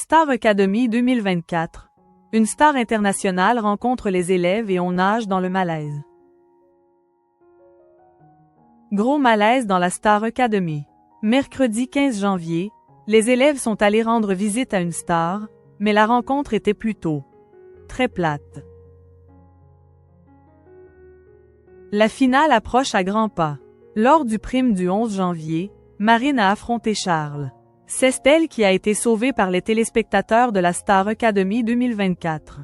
Star Academy 2024. Une star internationale rencontre les élèves et on nage dans le malaise. Gros malaise dans la Star Academy. Mercredi 15 janvier, les élèves sont allés rendre visite à une star, mais la rencontre était plutôt très plate. La finale approche à grands pas. Lors du prime du 11 janvier, Marine a affronté Charles. C'est elle qui a été sauvée par les téléspectateurs de la Star Academy 2024.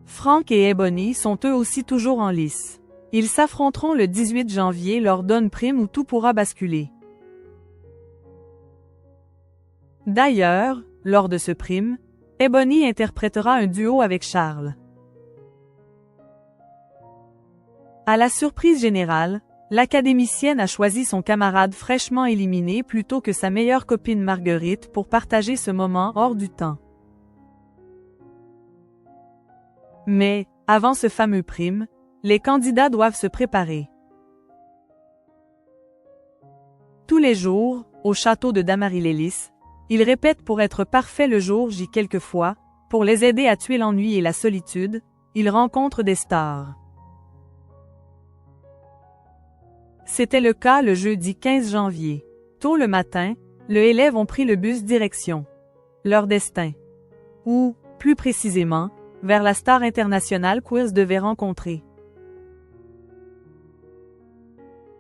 Frank et Ebony sont eux aussi toujours en lice. Ils s'affronteront le 18 janvier lors d'un prime où tout pourra basculer. D'ailleurs, lors de ce prime, Ebony interprétera un duo avec Charles. À la surprise générale, l'académicienne a choisi son camarade fraîchement éliminé plutôt que sa meilleure copine Marguerite pour partager ce moment hors du temps. Mais, avant ce fameux prime, les candidats doivent se préparer. Tous les jours, au château de Damary-Lélis, ils répètent pour être parfaits le jour J quelquefois, pour les aider à tuer l'ennui et la solitude, ils rencontrent des stars. C'était le cas le jeudi 15 janvier. Tôt le matin, les élèves ont pris le bus direction leur destin. Ou, plus précisément, vers la star internationale qu'ils devaient rencontrer.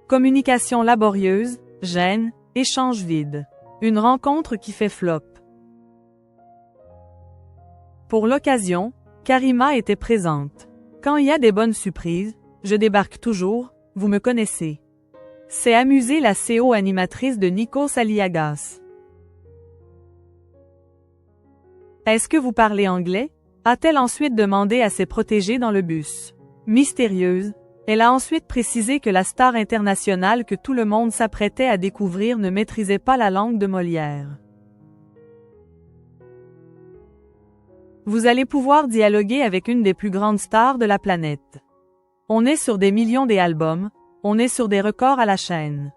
Communication laborieuse, gêne, échange vide. Une rencontre qui fait flop. Pour l'occasion, Karima était présente. Quand il y a des bonnes surprises, je débarque toujours, vous me connaissez. C'est amusé la CO-animatrice de Nikos Aliagas. Est-ce que vous parlez anglais? A-t-elle ensuite demandé à ses protégés dans le bus. Mystérieuse, elle a ensuite précisé que la star internationale que tout le monde s'apprêtait à découvrir ne maîtrisait pas la langue de Molière. Vous allez pouvoir dialoguer avec une des plus grandes stars de la planète. On est sur des millions d'albums. On est sur des records à la chaîne.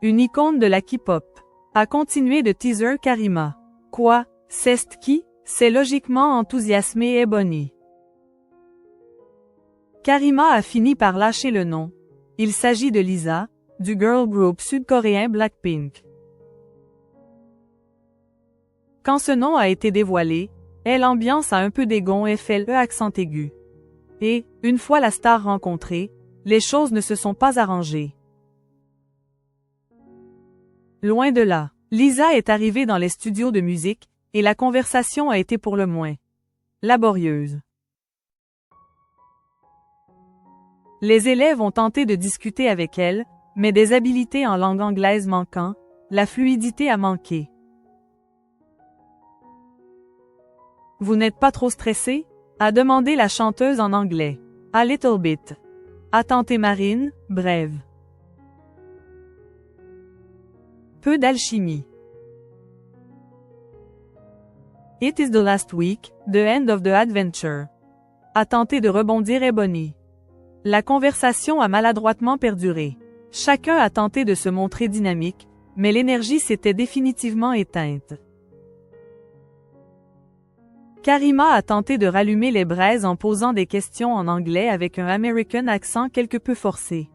Une icône de la K-pop. A continué de teaser Karima. Quoi, c'est qui? C'est logiquement enthousiasmé Ebony. Karima a fini par lâcher le nom. Il s'agit de Lisa, du girl group sud-coréen Blackpink. Quand ce nom a été dévoilé, l'ambiance a un peu dégon et fait le accent aigu. Et, une fois la star rencontrée, les choses ne se sont pas arrangées. Loin de là, Lisa est arrivée dans les studios de musique, et la conversation a été pour le moins laborieuse. Les élèves ont tenté de discuter avec elle, mais des habiletés en langue anglaise manquant, la fluidité a manqué. Vous n'êtes pas trop stressé? A demandé la chanteuse en anglais. A little bit. A tenté Marine, brève. Peu d'alchimie. It is the last week, the end of the adventure. A tenté de rebondir Ebony. La conversation a maladroitement perduré. Chacun a tenté de se montrer dynamique, mais l'énergie s'était définitivement éteinte. Karima a tenté de rallumer les braises en posant des questions en anglais avec un American accent quelque peu forcé.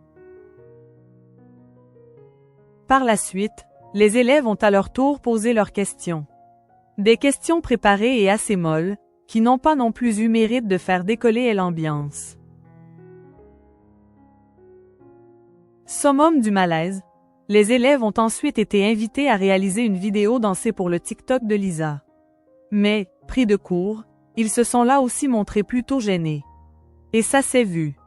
Par la suite, les élèves ont à leur tour posé leurs questions. Des questions préparées et assez molles, qui n'ont pas non plus eu mérite de faire décoller l'ambiance. Summum du malaise, les élèves ont ensuite été invités à réaliser une vidéo dansée pour le TikTok de Lisa. Mais, pris de court, ils se sont là aussi montrés plutôt gênés. Et ça s'est vu.